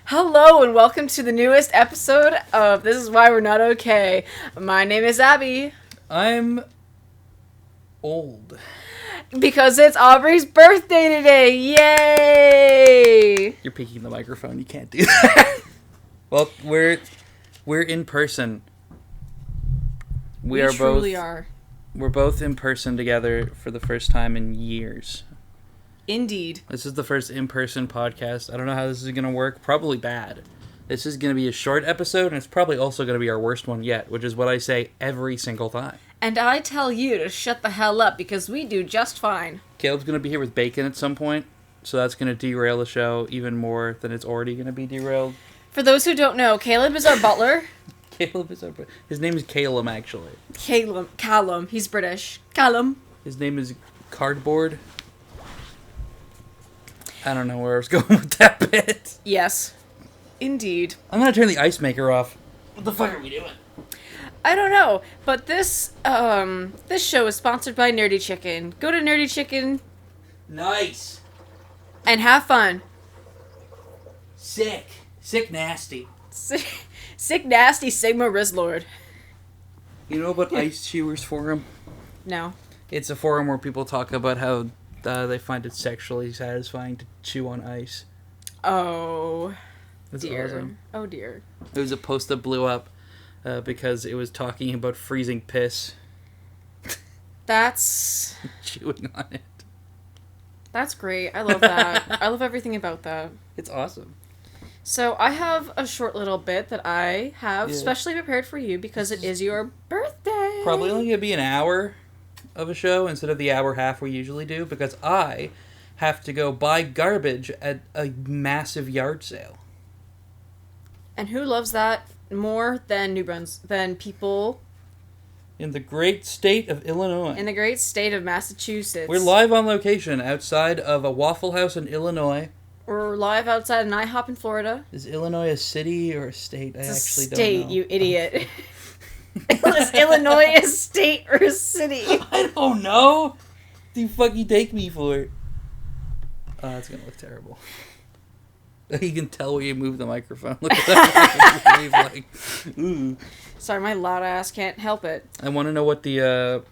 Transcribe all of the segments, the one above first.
Hello and welcome to the newest episode of This Is Why We're Not Okay. My name is Abby. I'm old. Because it's Aubrey's birthday today. Yay! You're peeking the microphone. You can't do that. Well, we're in person. We truly are. We're both in person together for the first time in years. Indeed. This is the first in-person podcast. I don't know how this is going to work. Probably bad. This is going to be a short episode, and it's probably also going to be our worst one yet, which is what I say every single time. And I tell you to shut the hell up, because we do just fine. Caleb's going to be here with bacon at some point, so that's going to derail the show even more than it's already going to be derailed. For those who don't know, Caleb is our butler. His name is Calum, actually. Callum. He's British. Callum. His name is Cardboard. I don't know where I was going with that bit. Yes. Indeed. I'm going to turn the ice maker off. What the fuck are we doing? I don't know, but this show is sponsored by Nerdy Chicken. Go to Nerdy Chicken. Nice. And have fun. Sick nasty. Sick nasty Sigma Rizlord. You know about Ice Chewers Forum? No. It's a forum where people talk about how they find it sexually satisfying to chew on ice. Oh, That's dear. Awesome. Oh, dear. It was a post that blew up because it was talking about freezing piss. That's... chewing on it. That's great. I love that. I love everything about that. It's awesome. So I have a short little bit that I have specially prepared for you because it is your birthday. Probably only going to be an hour of a show instead of the hour half we usually do because I have to go buy garbage at a massive yard sale. And who loves that more than than people in the great state of Illinois. In the great state of Massachusetts. We're live on location outside of a Waffle House in Illinois. We're live outside an IHOP in Florida. Is Illinois a city or a state? It's I actually a state, don't know. You idiot. Is Illinois a state or a city? I don't know. What do you fucking take me for? Oh, that's gonna look terrible. You can tell where you move the microphone. Look at that. Like, ooh. Sorry, my loud ass can't help it. I want to know what the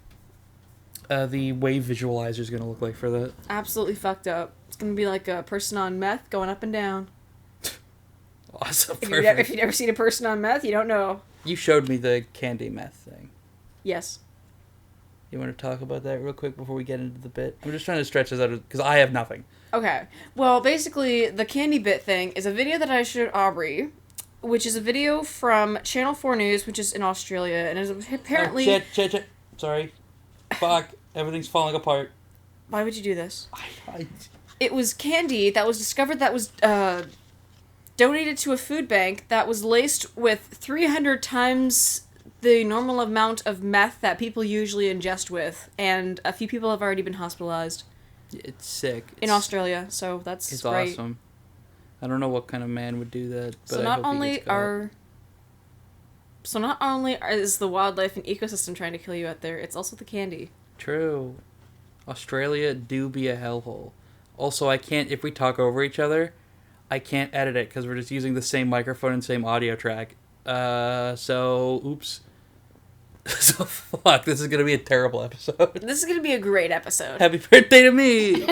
wave visualizer is gonna look like for that. Absolutely fucked up. It's gonna be like a person on meth going up and down. Awesome. If you've never seen a person on meth, you don't know. You showed me the candy meth thing. Yes. You want to talk about that real quick before we get into the bit? I'm just trying to stretch this out because I have nothing. Okay. Well, basically, the candy bit thing is a video that I showed Aubrey, which is a video from Channel 4 News, which is in Australia, and is apparently... Sorry. Fuck. Everything's falling apart. Why would you do this? It was candy that was discovered that was donated to a food bank that was laced with 300 times the normal amount of meth that people usually ingest with, and a few people have already been hospitalized. It's sick. In Australia, so that's it's great. Awesome. I don't know what kind of man would do that, but so not only is the wildlife and ecosystem trying to kill you out there, it's also the candy. True. Australia do be a hellhole. Also, I can't, if we talk over each other, I can't edit it because we're just using the same microphone and same audio track. So, oops. So, fuck, this is going to be a terrible episode. This is going to be a great episode. Happy birthday to me!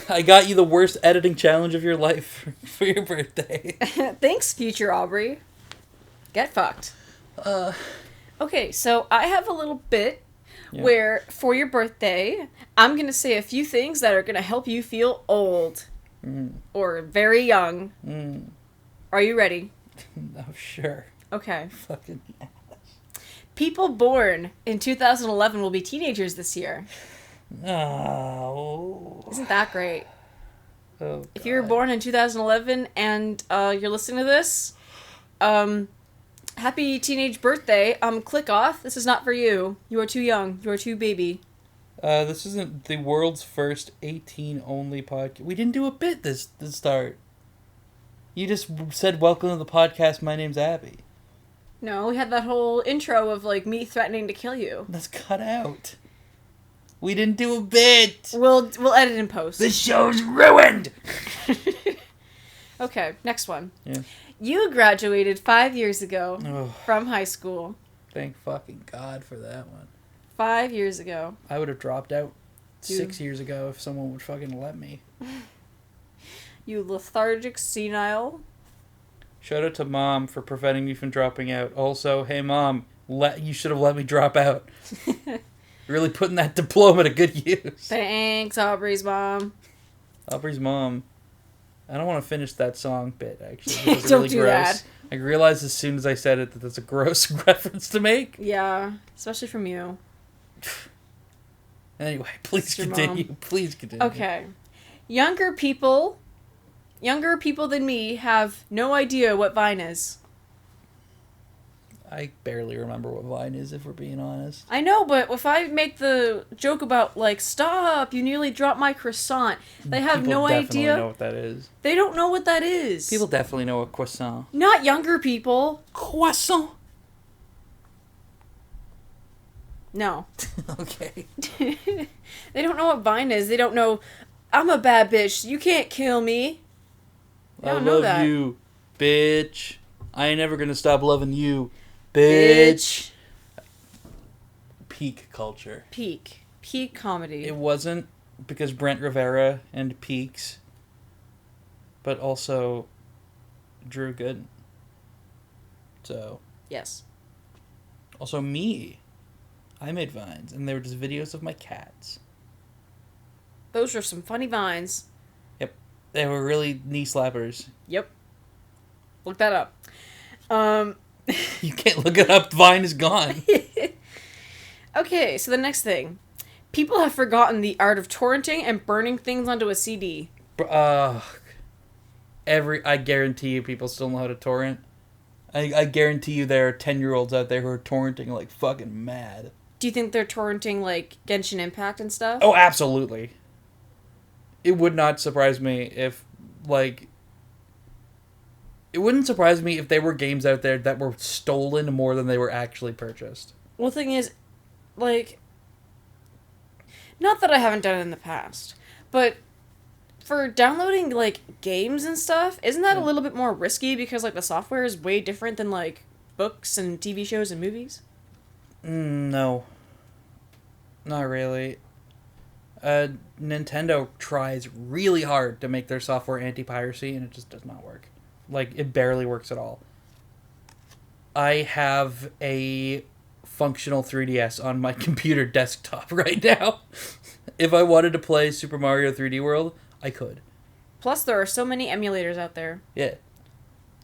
I got you the worst editing challenge of your life for your birthday. Thanks, future Aubrey. Get fucked. Okay, so I have a little bit where, for your birthday, I'm going to say a few things that are going to help you feel old. Or very young. Are you ready? No, sure. Okay. Fucking ass. People born in 2011 will be teenagers this year. Oh. Isn't that great? Oh, if you were born in 2011 and you're listening to this, happy teenage birthday. Click off. This is not for you. You are too young. You are too baby. This isn't the world's first 18-only podcast. We didn't do a bit this start. You just said, welcome to the podcast, my name's Abby. No, we had that whole intro of, like, me threatening to kill you. That's cut out. We didn't do a bit. We'll edit in post. The show's ruined. Okay, next one. Yeah. You graduated 5 years ago from high school. Thank fucking God for that one. 5 years ago. I would have dropped out 6 years ago if someone would fucking let me. You lethargic senile. Shout out to Mom for preventing me from dropping out. Also, hey Mom, you should have let me drop out. Really putting that diploma to good use. Thanks, Aubrey's mom. Aubrey's mom. I don't want to finish that song bit, actually. It's Don't really do gross. that. I realized as soon as I said it that that's a gross reference to make. Yeah, especially from you. Anyway, please continue. Mom. Please continue. Okay. Younger people than me have no idea what Vine is. I barely remember what Vine is, if we're being honest. I know, but if I make the joke about, like, stop, you nearly dropped my croissant, they have no idea. People definitely know what that is. They don't know what that is. People definitely know what croissant. Not younger people. Croissant. No. Okay. They don't know what Vine is. They don't know, I'm a bad bitch, you can't kill me. They don't know that. I love you, bitch. I ain't never gonna stop loving you, bitch. Peak culture. Peak comedy. It wasn't because Brent Rivera and Peaks, but also Drew Gooden. So. Yes. Also me. I made Vines, and they were just videos of my cats. Those are some funny Vines. Yep. They were really knee slappers. Yep. Look that up. You can't look it up. Vine is gone. Okay, so the next thing. People have forgotten the art of torrenting and burning things onto a CD. I guarantee you people still know how to torrent. I guarantee you there are 10-year-olds out there who are torrenting like fucking mad. Do you think they're torrenting, like, Genshin Impact and stuff? Oh, absolutely. It would not surprise me if, like... It wouldn't surprise me if there were games out there that were stolen more than they were actually purchased. Well, the thing is, like... Not that I haven't done it in the past, but for downloading, like, games and stuff, isn't that a little bit more risky because, like, the software is way different than, like, books and TV shows and movies? No. Not really. Nintendo tries really hard to make their software anti-piracy, and it just does not work. Like, it barely works at all. I have a functional 3DS on my computer desktop right now. If I wanted to play Super Mario 3D World, I could. Plus, there are so many emulators out there. Yeah.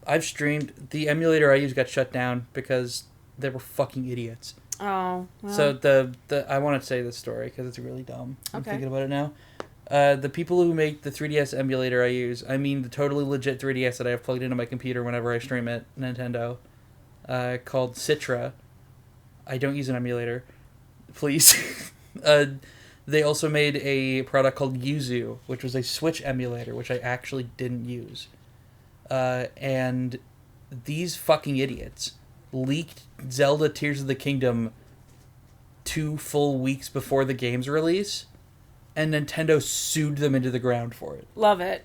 I've streamed... The emulator I used got shut down because they were fucking idiots. Oh, well. So I want to say this story because it's really dumb. I'm thinking about it now. The people who make the 3DS emulator I use, I mean the totally legit 3DS that I have plugged into my computer whenever I stream it, Nintendo, called Citra. I don't use an emulator. Please. They also made a product called Yuzu, which was a Switch emulator, which I actually didn't use. And these fucking idiots leaked Zelda Tears of the Kingdom 2 full weeks before the game's release, and Nintendo sued them into the ground for it. Love it.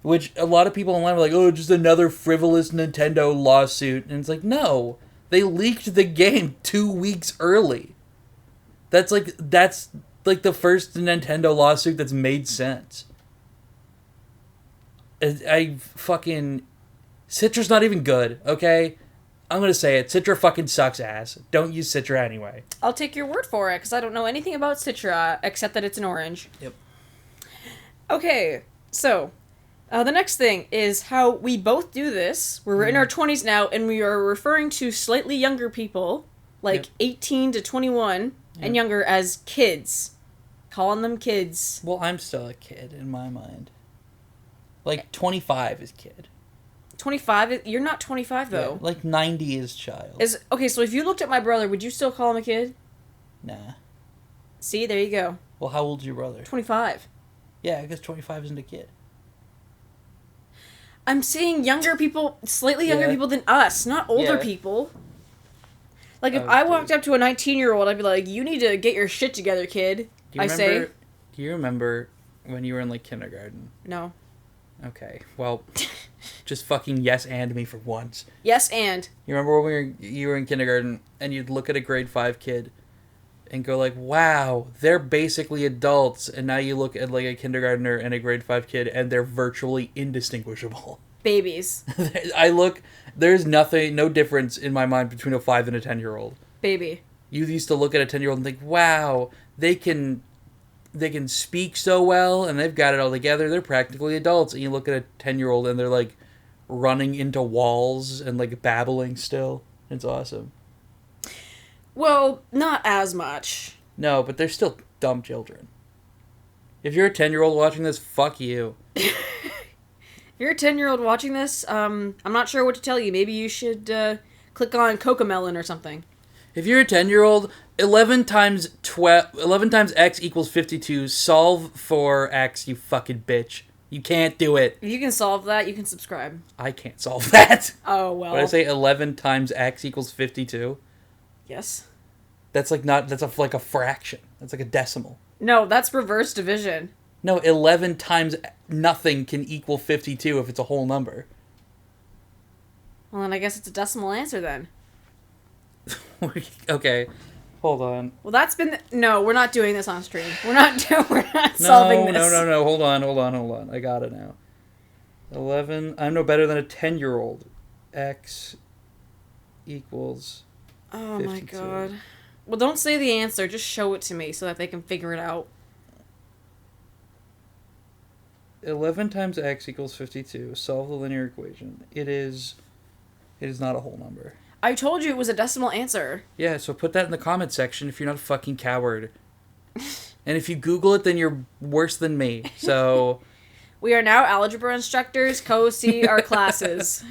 Which a lot of people online were like, oh, just another frivolous Nintendo lawsuit. And it's like, no. They leaked the game 2 weeks early. That's like the first Nintendo lawsuit that's made sense. I fucking... Citra's not even good, okay? I'm gonna say it. Citra fucking sucks ass. Don't use Citra anyway. I'll take your word for it, because I don't know anything about Citra, except that it's an orange. Yep. Okay, so, the next thing is how we both do this. We're in our 20s now, and we are referring to slightly younger people, like 18 to 21, and younger, as kids. Calling them kids. Well, I'm still a kid in my mind. Like, 25 is kid. 25? You're not 25, though. Yeah, like, 90 is child. Okay, so if you looked at my brother, would you still call him a kid? Nah. See, there you go. Well, how old's your brother? 25. Yeah, I guess 25 isn't a kid. I'm saying younger people, slightly younger people than us, not older people. Like, if I walked up to a 19-year-old, I'd be like, you need to get your shit together, kid. Do you remember when you were in, like, kindergarten? No. Okay, well, Just fucking yes and me for once. Yes and. You remember when you were in kindergarten and you'd look at a grade 5 kid and go like, wow, they're basically adults. And now you look at like a kindergartner and a grade 5 kid and they're virtually indistinguishable. Babies. There's no difference in my mind between a 5 and a 10-year-old. Baby. You used to look at a 10-year-old and think, wow, they can speak so well and they've got it all together. They're practically adults. And you look at a 10-year-old and they're like running into walls and like babbling still. It's awesome. Well, not as much. No, but they're still dumb children. If you're a 10-year-old watching this, fuck you. If you're a 10-year-old watching this, I'm not sure what to tell you. Maybe you should click on Cocomelon or something. If you're a 10-year-old, 11 times x equals 52. Solve for x, you fucking bitch. You can't do it. If you can solve that, you can subscribe. I can't solve that. Oh, well. When I say 11 times x equals 52? Yes. That's like a fraction. That's like a decimal. No, that's reverse division. No, 11 times nothing can equal 52 if it's a whole number. Well, then I guess it's a decimal answer then. Okay, hold on. Well, that's been... No, we're not doing this on stream. We're not solving this. No. Hold on. I got it now. 11. I'm no better than a 10-year-old. X equals 52. Oh my god. Well, don't say the answer. Just show it to me so that they can figure it out. 11 times x equals 52. Solve the linear equation. It is not a whole number. I told you it was a decimal answer. Yeah, so put that in the comment section if you're not a fucking coward. And if you Google it, then you're worse than me. So... We are now algebra instructors. Go see our classes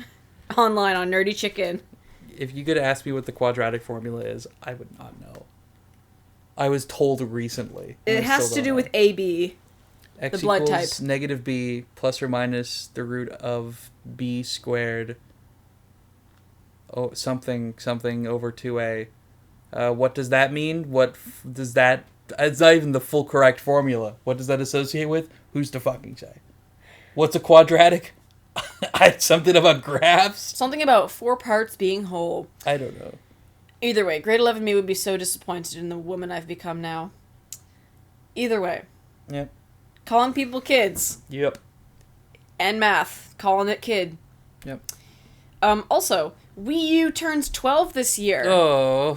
online on Nerdy Chicken. If you could ask me what the quadratic formula is, I would not know. I was told recently. It has to do with AB. X the blood equals type. negative b plus or minus the root of b squared. Oh, something over 2a. What does that mean? What does that... It's not even the full correct formula. What does that associate with? Who's to fucking say? What's a quadratic? Something about graphs? Something about 4 parts being whole. I don't know. Either way, grade 11 me would be so disappointed in the woman I've become now. Either way. Yep. Calling people kids. Yep. And math. Calling it kid. Yep. Also, Wii U turns 12 this year. Oh,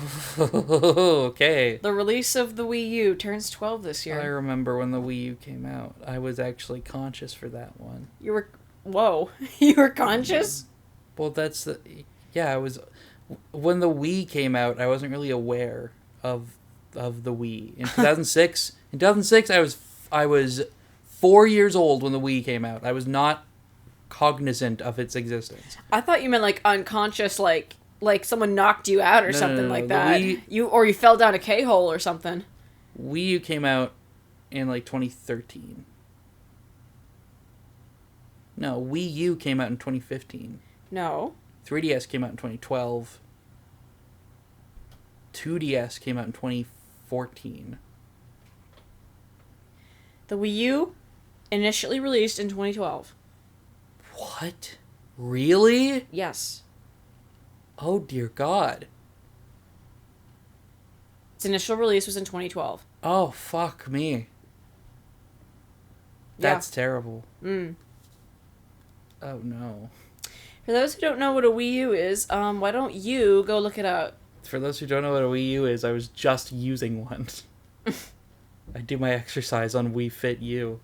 okay. The release of the Wii U turns 12 this year. I remember when the Wii U came out. I was actually conscious for that one. You were... Whoa. You were conscious? Well, that's the... Yeah, I was... When the Wii came out, I wasn't really aware of the Wii. In 2006... In 2006, I was 4 years old when the Wii came out. I was not cognizant of its existence. I thought you meant like unconscious, like someone knocked you out or something like that. You fell down a K-hole or something. Wii U came out in like 2013. No, Wii U came out in 2015. No. 3DS came out in 2012. 2DS came out in 2014. The Wii U initially released in 2012. What? Really? Yes. Oh, dear God. Its initial release was in 2012. Oh, fuck me. That's terrible. Mm. Oh, no. For those who don't know what a Wii U is, why don't you go look it up? For those who don't know what a Wii U is, I was just using one. I do my exercise on Wii Fit U.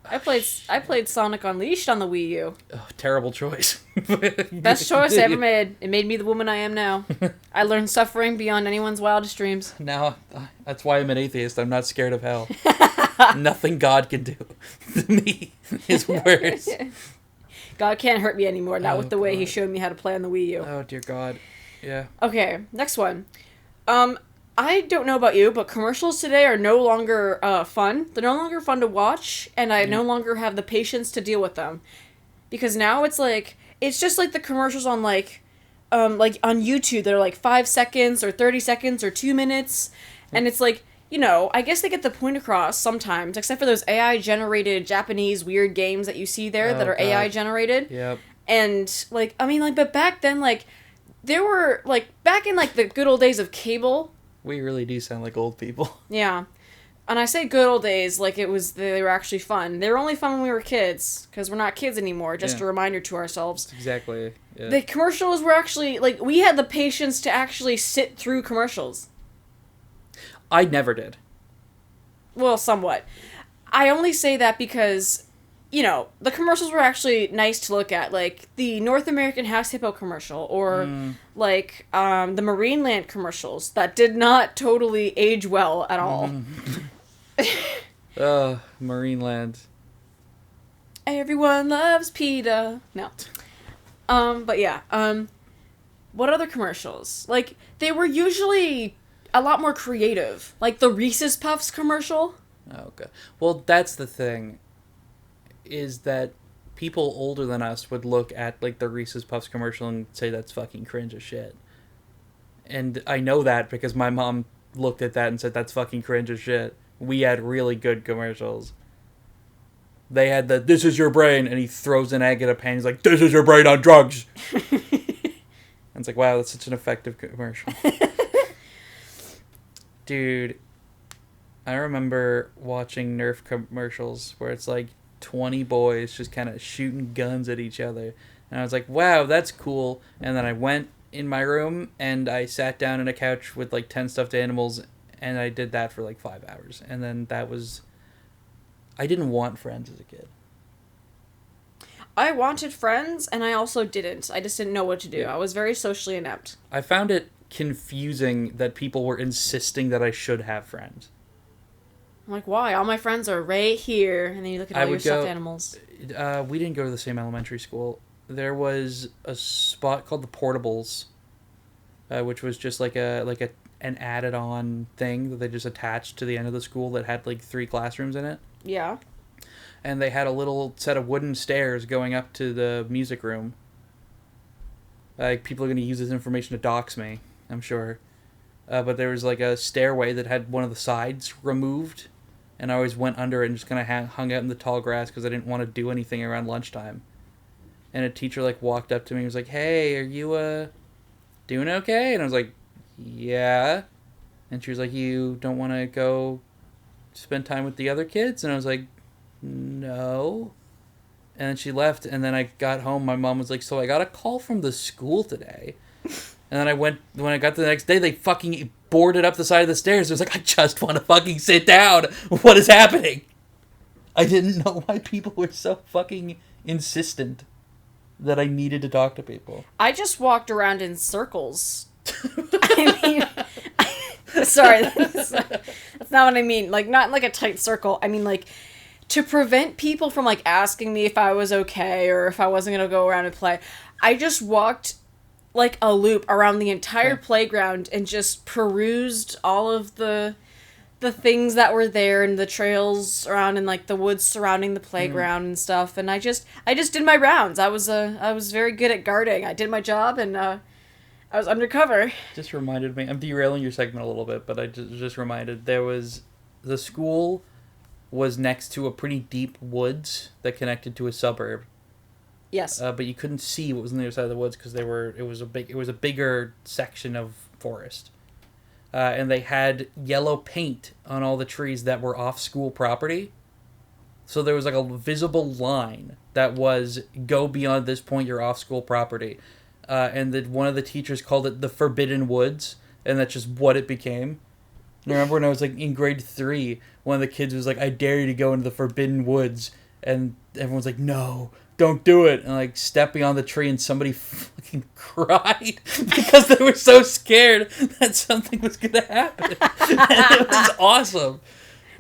I played Sonic Unleashed on the Wii U. Oh, terrible choice. Best choice I ever made. It made me the woman I am now. I learned suffering beyond anyone's wildest dreams. Now, that's why I'm an atheist. I'm not scared of hell. Nothing God can do to me is worse. God can't hurt me anymore, not with the way he showed me how to play on the Wii U. Oh, dear God. Yeah. Okay, next one. I don't know about you, but commercials today are no longer fun. They're no longer fun to watch, and I no longer have the patience to deal with them. Because now it's just like the commercials on on YouTube. They're like 5 seconds or 30 seconds or 2 minutes. And it's like, I guess they get the point across sometimes, except for those AI-generated Japanese weird games that you see there that are AI-generated. Yep. And, but back then, there were, back in, the good old days of cable. We really do sound like old people. Yeah. And I say good old days like they were actually fun. They were only fun when we were kids, because we're not kids anymore, just a reminder to ourselves. Exactly. Yeah. The commercials were actually, we had the patience to actually sit through commercials. I never did. Well, somewhat. I only say that because, the commercials were actually nice to look at. Like, the North American House Hippo commercial, or, the Marineland commercials that did not totally age well at all. Marineland. Everyone loves PETA. No. But yeah. What other commercials? They were usually a lot more creative. Like the Reese's Puffs commercial. Okay. Well, that's the thing. Is that people older than us would look at, the Reese's Puffs commercial and say that's fucking cringe as shit. And I know that because my mom looked at that and said that's fucking cringe as shit. We had really good commercials. They had the, this is your brain, and he throws an egg at a pan. He's like, this is your brain on drugs. And it's like, wow, that's such an effective commercial. Dude, I remember watching Nerf commercials where it's 20 boys just kind of shooting guns at each other. And I was like, wow, that's cool. And then I went in my room and I sat down on a couch with 10 stuffed animals, and I did that for 5 hours. And then that was... I didn't want friends as a kid. I wanted friends, and I also didn't. I just didn't know what to do. I was very socially inept. I found it confusing that people were insisting that I should have friends. I'm like, why? All my friends are right here. And then you look at all your stuffed animals. We didn't go to the same elementary school. There was a spot called the Portables, which was just an added-on thing that they just attached to the end of the school that had 3 classrooms in it. Yeah. And they had a little set of wooden stairs going up to the music room. People are going to use this information to dox me, I'm sure. But there was a stairway that had one of the sides removed. And I always went under it and just kind of hung out in the tall grass because I didn't want to do anything around lunchtime. And a teacher walked up to me and was like, hey, are you doing okay? And I was like, yeah. And she was like, you don't want to go spend time with the other kids? And I was like, no. And then she left, and then I got home. My mom was like, so I got a call from the school today. And then when I got the next day, they fucking boarded up the side of the stairs. It was like, I just want to fucking sit down. What is happening? I didn't know why people were so fucking insistent that I needed to talk to people. I just walked around in circles. I mean, sorry, that's not what I mean. Not in a tight circle. I mean, to prevent people from, asking me if I was okay or if I wasn't going to go around and play, I just walked, a loop around the entire playground and just perused all of the things that were there and the trails around and, the woods surrounding the playground and stuff. And I just did my rounds. I was very good at guarding. I did my job, and I was undercover. Just reminded me, I'm derailing your segment a little bit, but I just reminded, the school was next to a pretty deep woods that connected to a suburb. Yes. But you couldn't see what was on the other side of the woods because it was a bigger section of forest. And they had yellow paint on all the trees that were off school property. So there was a visible line that was, go beyond this point, you're off school property. And one of the teachers called it the Forbidden Woods, and that's just what it became. And I remember when I was in grade 3, one of the kids was like, I dare you to go into the Forbidden Woods. And everyone's like, no, don't do it. And stepped beyond the tree, and somebody fucking cried because they were so scared that something was going to happen. And it was awesome.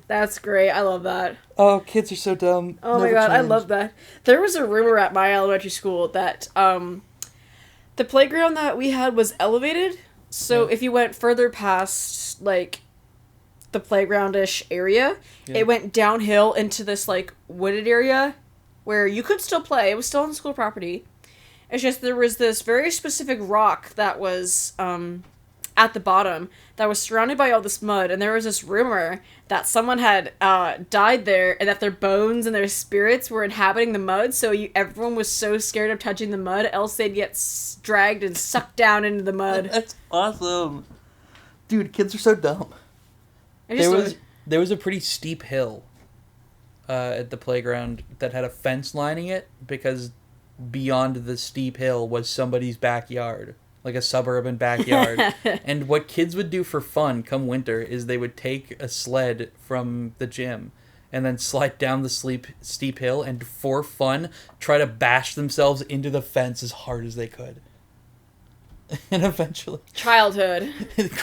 That's great. I love that. Oh, kids are so dumb. Oh my god, I love that. There was a rumor at my elementary school that the playground that we had was elevated. So if you went further past, the playground-ish area, it went downhill into this, wooded area where you could still play. It was still on school property. It's just there was this very specific rock that was at the bottom that was surrounded by all this mud, and there was this rumor that someone had died there, and that their bones and their spirits were inhabiting the mud, so everyone was so scared of touching the mud, else they'd get dragged and sucked down into the mud. That's awesome. Dude, kids are so dumb. There was a pretty steep hill at the playground that had a fence lining it, because beyond the steep hill was somebody's backyard, like a suburban backyard. And what kids would do for fun come winter is they would take a sled from the gym and then slide down the steep hill and for fun try to bash themselves into the fence as hard as they could. And eventually childhood.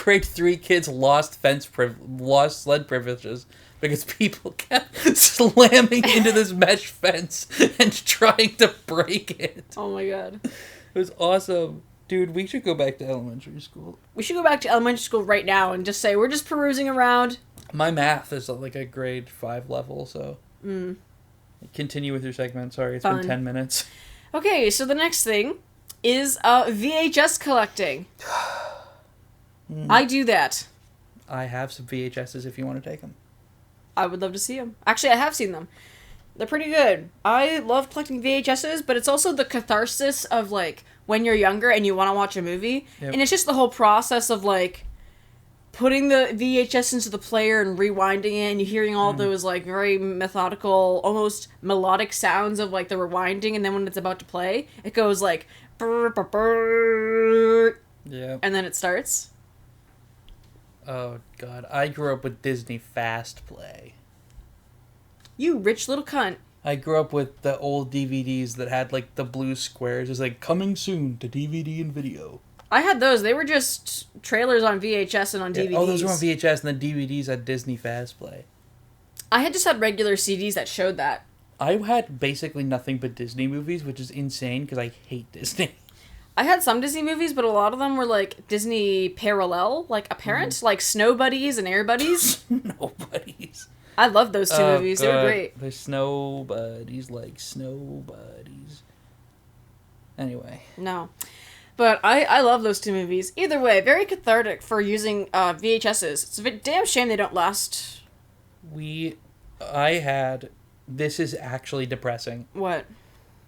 Grade 3 kids lost sled privileges because people kept slamming into this mesh fence and trying to break it. Oh my god. It was awesome. Dude, we should go back to elementary school. We should go back to elementary school right now and just say, we're just perusing around. My math is like a grade 5 level, so... Continue with your segment. Sorry, it's been 10 minutes. Okay, so the next thing is VHS collecting. I do that. I have some VHSs if you want to take them. I would love to see them. Actually, I have seen them. They're pretty good. I love collecting VHSs, but it's also the catharsis of, like, when you're younger and you want to watch a movie. Yep. And it's just the whole process of, like, putting the VHS into the player and rewinding it, and you're hearing all those, like, very methodical, almost melodic sounds of, like, the rewinding, and then when it's about to play, it goes, like, brr, brr, brr, yeah, and then it starts. Oh, God. I grew up with Disney Fast Play. You rich little cunt. I grew up with the old DVDs that had, like, the blue squares. It's like, coming soon to DVD and video. I had those. They were just trailers on VHS and on DVDs. Oh, those were on VHS, and the DVDs had Disney Fast Play. I had just had regular CDs that showed that. I had basically nothing but Disney movies, which is insane, because I hate Disney. I had some Disney movies, but a lot of them were, like, Disney parallel, like, apparent, like Snow Buddies and Air Buddies. Snow Buddies. I loved those two movies. God. They were great. They're Snow Buddies, like Snow Buddies. Anyway. No. But I love those two movies. Either way, very cathartic for using VHSs. It's a damn shame they don't last. This is actually depressing. What?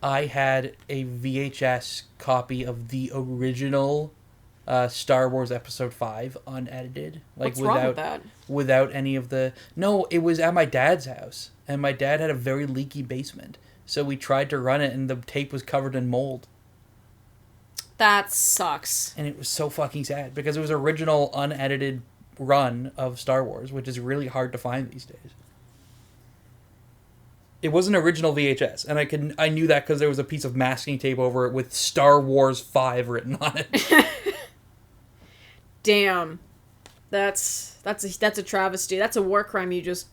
I had a VHS copy of the original Star Wars Episode 5 unedited. Like, what's wrong with that? Without any of the... No, it was at my dad's house. And my dad had a very leaky basement. So we tried to run it and the tape was covered in mold. That sucks. And it was so fucking sad. Because it was original unedited run of Star Wars, which is really hard to find these days. It was an original VHS, and I knew that because there was a piece of masking tape over it with Star Wars 5 written on it. Damn, that's a travesty. That's a war crime you just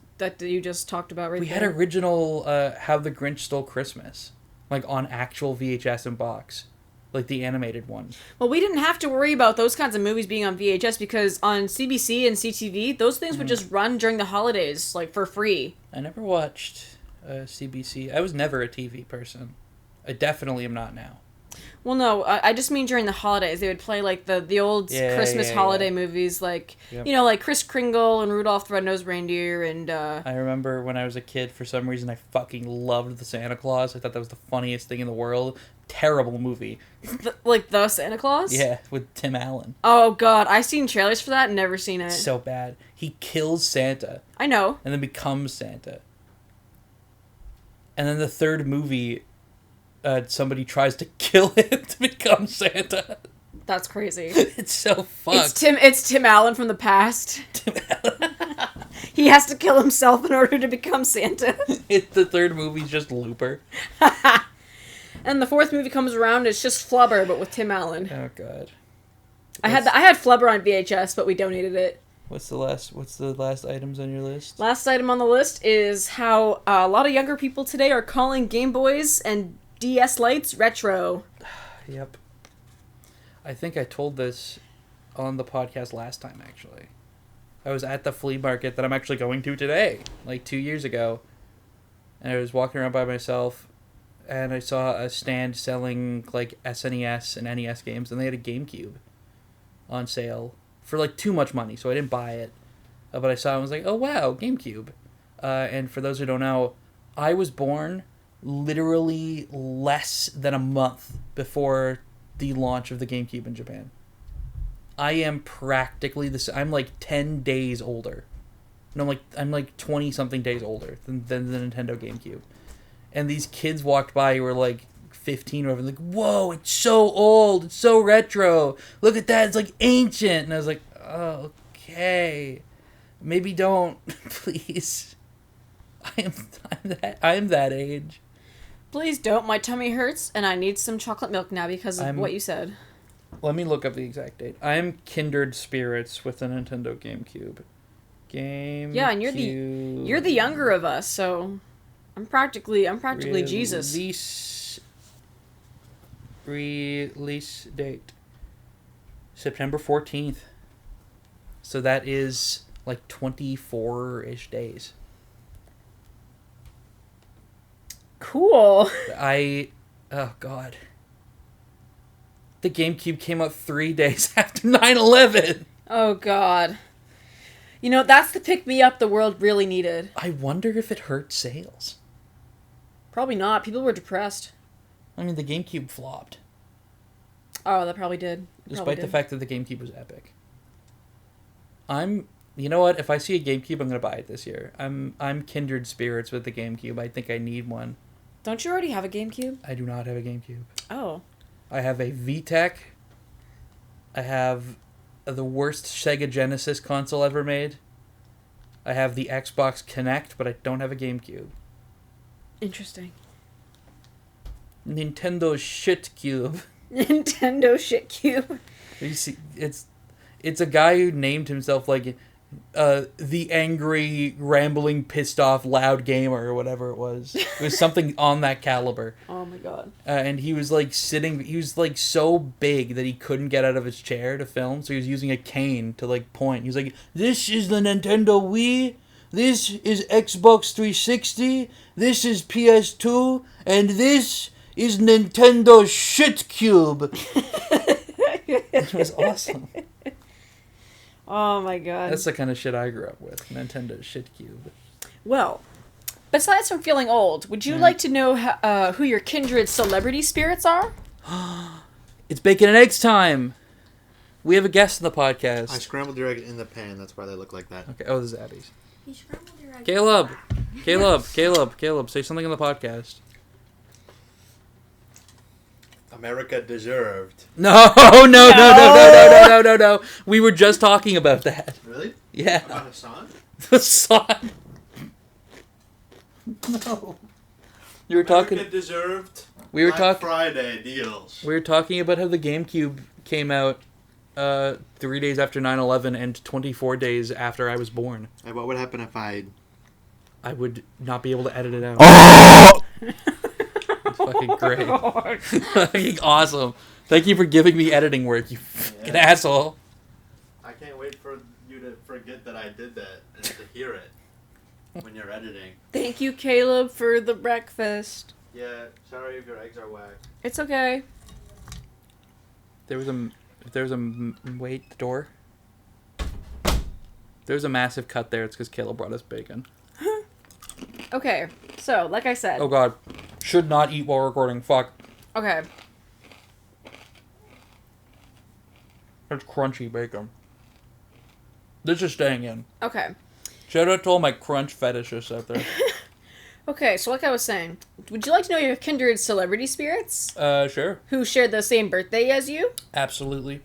talked about right there. We had original How the Grinch Stole Christmas, like on actual VHS and box, like the animated one. Well, we didn't have to worry about those kinds of movies being on VHS because on CBC and CTV, those things would just run during the holidays, like for free. I never watched CBC. I was never a TV person. I definitely am not now. Well, no, I just mean during the holidays. They would play, like, the old Christmas holiday movies, like, you know, like Kris Kringle and Rudolph the Red-Nosed Reindeer, and, I remember when I was a kid, for some reason, I fucking loved the Santa Claus. I thought that was the funniest thing in the world. Terrible movie. Like the Santa Claus? Yeah, with Tim Allen. Oh, God. I've seen trailers for that and never seen it. So bad. He kills Santa. I know. And then becomes Santa. And then the third movie, somebody tries to kill him to become Santa. That's crazy. It's so fucked. It's Tim Allen from the past. Tim Allen. He has to kill himself in order to become Santa. The third movie's just Looper. And the fourth movie comes around, it's just Flubber, but with Tim Allen. Oh, God. I had Flubber on VHS, but we donated it. What's the last items on your list? Last item on the list is how a lot of younger people today are calling Game Boys and DS Lites retro. Yep. I think I told this on the podcast last time, actually. I was at the flea market that I'm actually going to today, like 2 years ago. And I was walking around by myself, and I saw a stand selling, like, SNES and NES games, and they had a GameCube on sale. for like too much money, so I didn't buy it. But I saw it and was like, oh wow, GameCube. And for those who don't know, I was born literally less than a month before the launch of the GameCube in Japan. I am practically I'm like 10 days older. No, I'm like 20 something days older than the Nintendo GameCube. And these kids walked by who were like 15 or whatever, like, whoa, it's so old, it's so retro. Look at that, it's like ancient. And I was like, oh, okay. Maybe don't, please. I'm that age. Please don't. My tummy hurts, and I need some chocolate milk now because of what you said. Let me look up the exact date. I am kindred spirits with the Nintendo GameCube. Yeah, and you're the younger of us, so I'm practically Jesus. Release date September 14th. So that is like 24-ish days. Cool. Oh god. The GameCube came out 3 days after 9/11. Oh god. You know, that's the pick-me-up the world really needed. I wonder if it hurt sales. Probably not. People were depressed. I mean, the GameCube flopped. Oh, that probably did. Despite the fact that the GameCube was epic. You know what? If I see a GameCube, I'm going to buy it this year. I'm kindred spirits with the GameCube. I think I need one. Don't you already have a GameCube? I do not have a GameCube. Oh. I have a VTech. I have the worst Sega Genesis console ever made. I have the Xbox Kinect, but I don't have a GameCube. Interesting. Nintendo Shit Cube. Nintendo Shit Cube. You see, it's a guy who named himself like the angry, rambling, pissed off, loud gamer or whatever it was. It was something on that caliber. Oh my god. And he was like he was like so big that he couldn't get out of his chair to film, so he was using a cane to like point. He was like, this is the Nintendo Wii, this is Xbox 360, this is PS2, and this is Nintendo Shit Cube. It was awesome. Oh my god. That's the kind of shit I grew up with. Nintendo Shit Cube. Well, besides from feeling old, would you like to know who your kindred celebrity spirits are? It's bacon and eggs time! We have a guest in the podcast. I scrambled your egg in the pan, that's why they look like that. Okay, this is Abby's. You scrambled your egg. Caleb, say something on the podcast. America deserved. No. We were just talking about that. Really? Yeah. About Hassan? Hassan. No. You were talking. America deserved. We were Black talking. Friday deals. We were talking about how the GameCube came out 3 days after 9/11 and 24 days after I was born. Hey, what would happen if I would not be able to edit it out. It's fucking great. Fucking awesome. Thank you for giving me editing work, you fucking asshole. I can't wait for you to forget that I did that and to hear it when you're editing. Thank you, Caleb, for the breakfast. Yeah, sorry if your eggs are whack. It's okay. Wait, the door. There's a massive cut there. It's because Caleb brought us bacon. Okay, so, like I said. Oh god. Should not eat while recording. Fuck. Okay. It's crunchy bacon. This is staying in. Okay. Shout out to all my crunch fetishists out there. Okay, so like I was saying, would you like to know your kindred celebrity spirits? Sure. Who shared the same birthday as you? Absolutely.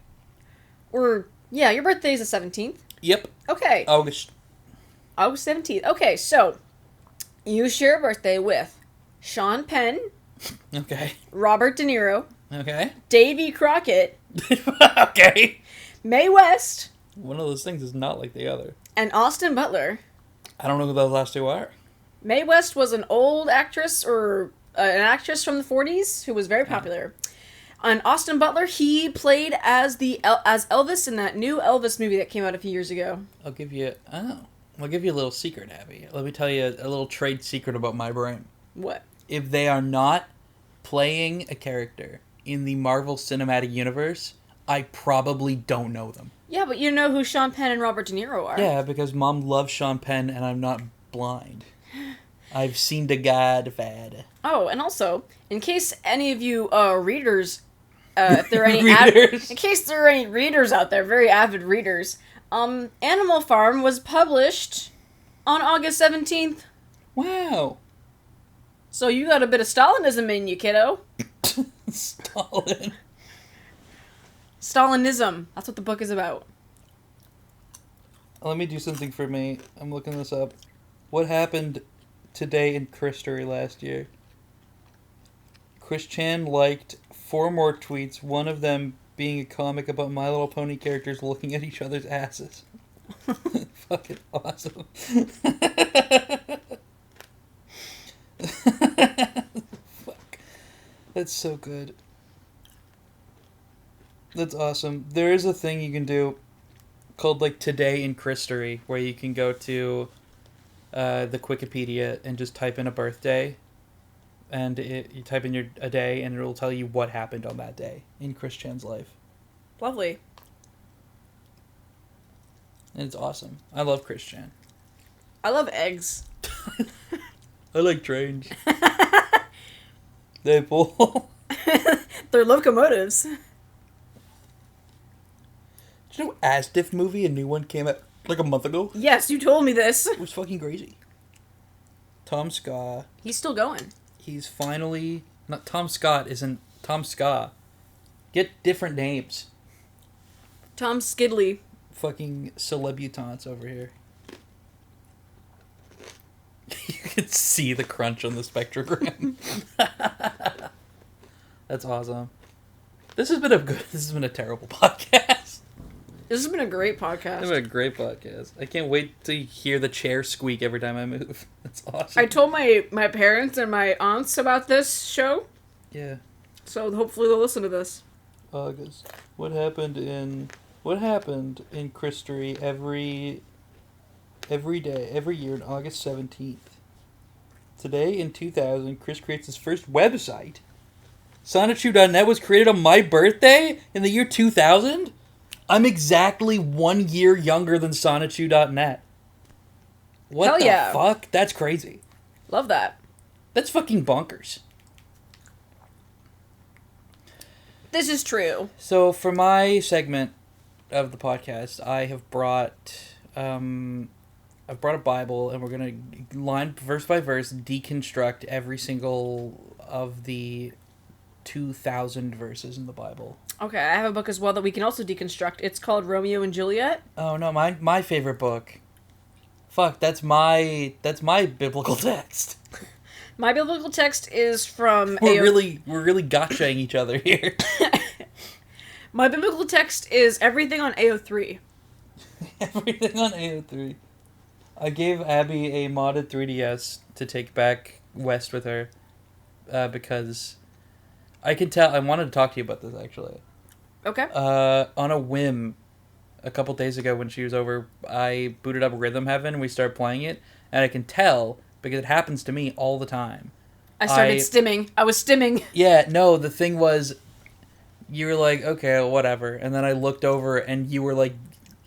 Or, yeah, your birthday is the 17th. Yep. Okay. August 17th. Okay, so, you share a birthday with Sean Penn. Okay. Robert De Niro. Okay. Davy Crockett. Okay. Mae West. One of those things is not like the other. And Austin Butler. I don't know who those last two are. Mae West was an old actress, or an actress from the 40s, who was very popular. And Austin Butler, he played as Elvis in that new Elvis movie that came out a few years ago. I'll give you a little secret, Abby. Let me tell you a little trade secret about my brain. What? If they are not playing a character in the Marvel Cinematic Universe, I probably don't know them. Yeah, but you know who Sean Penn and Robert De Niro are. Yeah, because Mom loves Sean Penn and I'm not blind. I've seen The Godfather. Oh, and also, in case any of you readers, if there are any Readers. in case there are any readers out there, very avid readers, Animal Farm was published on August 17th. Wow. So you got a bit of Stalinism in you, kiddo. Stalin. Stalinism. That's what the book is about. Let me do something for me. I'm looking this up. What happened today in Christory last year? Chris Chan liked 4 more tweets, one of them being a comic about My Little Pony characters looking at each other's asses. Fucking awesome. Fuck. That's so good. That's awesome. There is a thing you can do called, like, Today in Christory, where you can go to the Wikipedia and just type in a birthday, and you type in a day, and it'll tell you what happened on that day in Chris Chan's life. Lovely. And it's awesome. I love Chris Chan. I love eggs. I like trains. They pull. They're locomotives. Did you know Asdiff movie, a new one, came out like a month ago? Yes, you told me this. It was fucking crazy. Tom Scott. He's still going. He's finally... Not Tom Scott, isn't Tom Scott. Get different names. Tom Skidley. Fucking celebutants over here. You can see the crunch on the spectrogram. That's awesome. This has been a terrible podcast. This has been a great podcast. It's been a great podcast. I can't wait to hear the chair squeak every time I move. That's awesome. I told my parents and my aunts about this show. Yeah. So hopefully they'll listen to this. August. What happened in Christory every day, every year on August 17th? Today in 2000, Chris creates his first website. Sonichu.net was created on my birthday in the year 2000? I'm exactly 1 year younger than Sonichu.net. What Hell the yeah. fuck? That's crazy. Love that. That's fucking bonkers. This is true. So for my segment of the podcast, I have brought I've brought a Bible, and we're gonna line verse by verse deconstruct every single of the 2,000 verses in the Bible. Okay, I have a book as well that we can also deconstruct. It's called Romeo and Juliet. Oh no, my favorite book. Fuck, that's my biblical text. My biblical text is from We're really gotchaing each other here. My biblical text is everything on AO3. Everything on AO3. I gave Abby a modded 3DS to take back west with her, because I can tell. I wanted to talk to you about this actually. Okay. On a whim, a couple days ago when she was over, I booted up Rhythm Heaven and we started playing it, and I can tell because it happens to me all the time. I started stimming. I was stimming. Yeah, no, the thing was, you were like, okay, whatever, and then I looked over and you were like,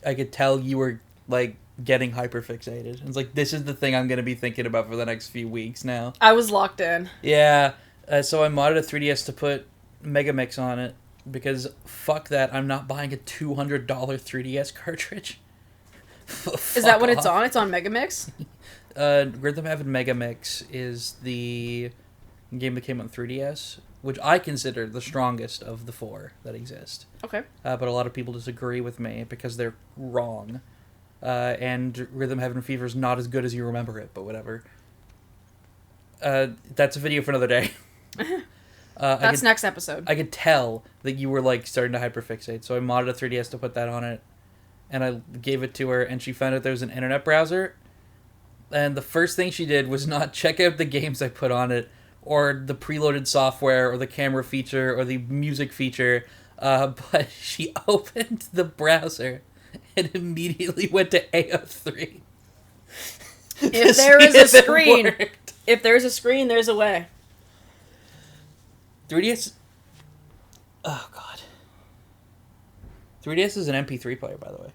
I could tell you were like getting hyperfixated. It's like, this is the thing I'm going to be thinking about for the next few weeks now. I was locked in. Yeah, so I modded a 3DS to put Megamix on it, because fuck that, I'm not buying a $200 3DS cartridge. Is that what it's on? It's on Megamix? Rhythm Heaven Megamix is the game that came on 3DS, which I consider the strongest of the 4 that exist. Okay. But a lot of people disagree with me because they're wrong. And Rhythm Heaven Fever is not as good as you remember it, but whatever. That's a video for another day. That's next episode. I could tell that you were like starting to hyperfixate, so I modded a 3DS to put that on it, and I gave it to her, and she found out there was an internet browser, and the first thing she did was not check out the games I put on it, or the preloaded software, or the camera feature, or the music feature, but she opened the browser and immediately went to AO3. If there is a screen, if there's a screen, there's a way. 3DS. Oh god. 3DS is an MP3 player, by the way.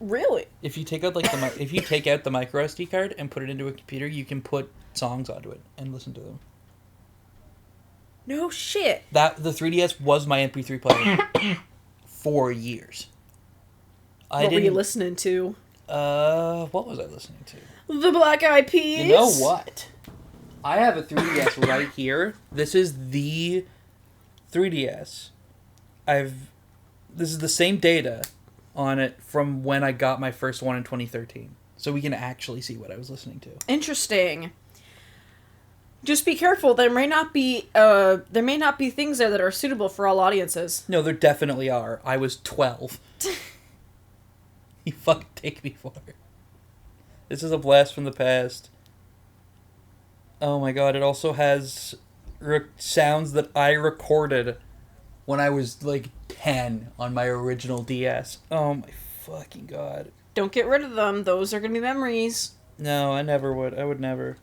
Really? If you take out if you take out the micro SD card and put it into a computer, you can put songs onto it and listen to them. No shit. The 3DS was my MP3 player for years. What were you listening to? What was I listening to? The Black Eyed Peas. You know what? I have a 3DS right here. This is the 3DS. This is the same data on it from when I got my first one in 2013. So we can actually see what I was listening to. Interesting. Just be careful. There may not be things there that are suitable for all audiences. No, there definitely are. I was 12. You fucking take me for it. This is a blast from the past. Oh my god, it also has sounds that I recorded when I was like 10 on my original DS. Oh my fucking god. Don't get rid of them. Those are going to be memories. No, I never would. I would never.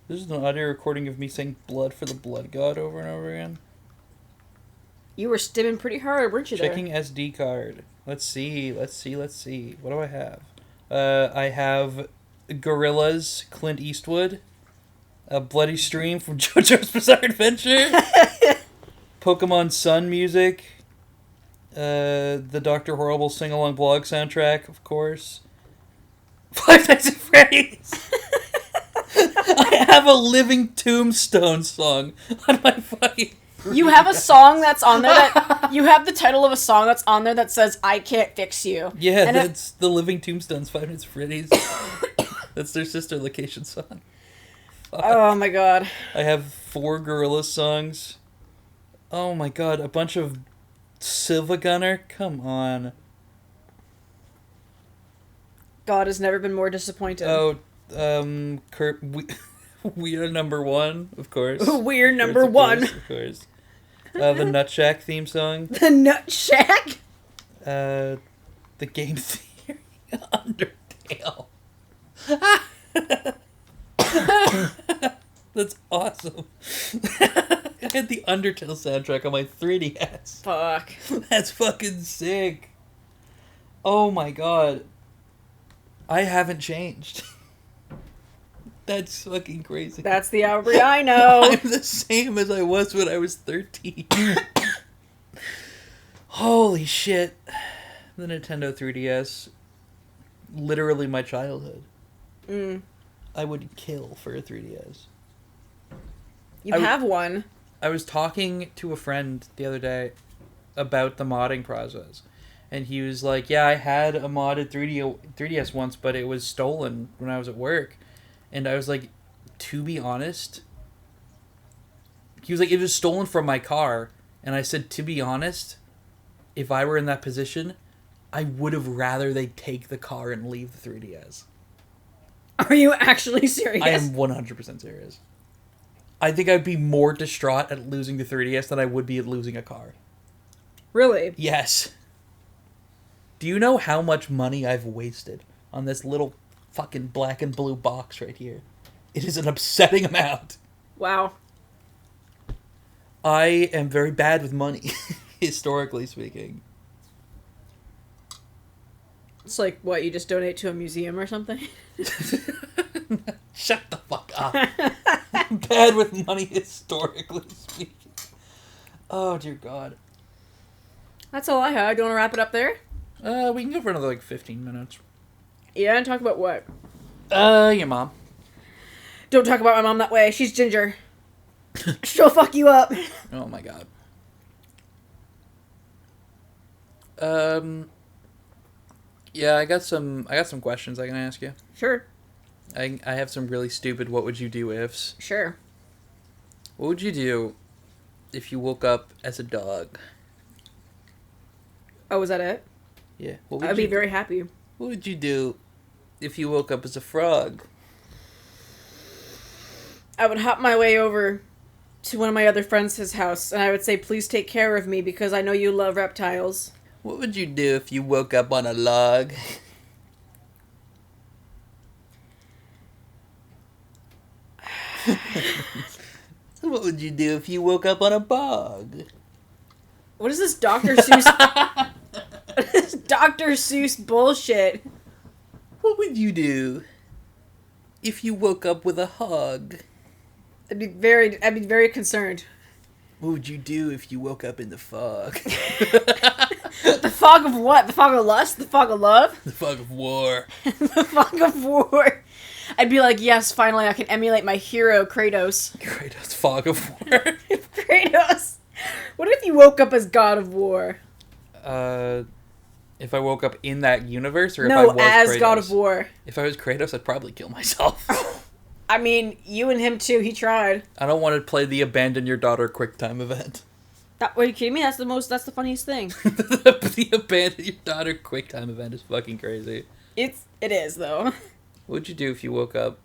This is an audio recording of me saying blood for the blood god over and over again. You were stimming pretty hard, weren't you? Checking SD card. Let's see. What do I have? I have Gorillaz, Clint Eastwood, a Bloody Stream from JoJo's Bizarre Adventure, Pokemon Sun music, the Dr. Horrible sing-along blog soundtrack, of course. Five Nights at Freddy's. I have a Living Tombstone song on my fucking... You have a song that's on there that... You have the title of a song that's on there that says, I Can't Fix You. Yeah, and that's the Living Tombstones, Five Nights at Freddy's. That's their sister location song. Fuck. Oh my god. I have 4 Gorillaz songs. Oh my god, a bunch of Silva Gunner? Come on. God has never been more disappointed. Oh, Kurt... We are number 1, of course. We're number 1. Of course. The Nut Shack theme song. The Nut Shack? The Game Theory. Undertale. That's awesome. I had the Undertale soundtrack on my 3DS. Fuck. That's fucking sick. Oh my god. I haven't changed. That's fucking crazy. That's the Aubrey I know. I'm the same as I was when I was 13. Holy shit. The Nintendo 3DS. Literally my childhood. I would kill for a 3DS. You have one. I was talking to a friend the other day about the modding process. And he was like, yeah, I had a modded 3DS once, but it was stolen when I was at work. And I was like, to be honest... He was like, it was stolen from my car. And I said, to be honest, if I were in that position, I would have rather they take the car and leave the 3DS. Are you actually serious? I am 100% serious. I think I'd be more distraught at losing the 3DS than I would be at losing a car. Really? Yes. Do you know how much money I've wasted on this little fucking black and blue box right here? It is an upsetting amount. Wow. I am very bad with money, historically speaking. It's like, what, you just donate to a museum or something? Shut the fuck up. I'm bad with money, historically speaking. Oh, dear God. That's all I had. Do you want to wrap it up there? We can go for another, 15 minutes. Yeah, and talk about what? Your mom. Don't talk about my mom that way. She's ginger. She'll fuck you up. Oh, my God. Yeah, I got some questions I can ask you. Sure. I have some really stupid what would you do ifs. Sure. What would you do if you woke up as a dog? Oh, was that it? Yeah. I'd be very happy. What would you do if you woke up as a frog? I would hop my way over to one of my other friends' house, and I would say, please take care of me because I know you love reptiles. What would you do if you woke up on a log? What would you do if you woke up on a bog? What is this Dr. Seuss? What is Dr. Seuss bullshit? What would you do if you woke up with a hug? I'd be very concerned. What would you do if you woke up in the fog? The fog of what? The fog of lust? The fog of love? The fog of war. The fog of war. I'd be like, yes, finally I can emulate my hero, Kratos. Kratos, fog of war. Kratos. What if you woke up as God of War? If I woke up in that universe, or no, if I was as Kratos? God of War. If I was Kratos, I'd probably kill myself. I mean, you and him too. He tried. I don't want to play the abandon your daughter QuickTime event. Are you kidding me? That's the funniest thing. The abandon your daughter QuickTime event is fucking crazy. It is though. What would you do if you woke up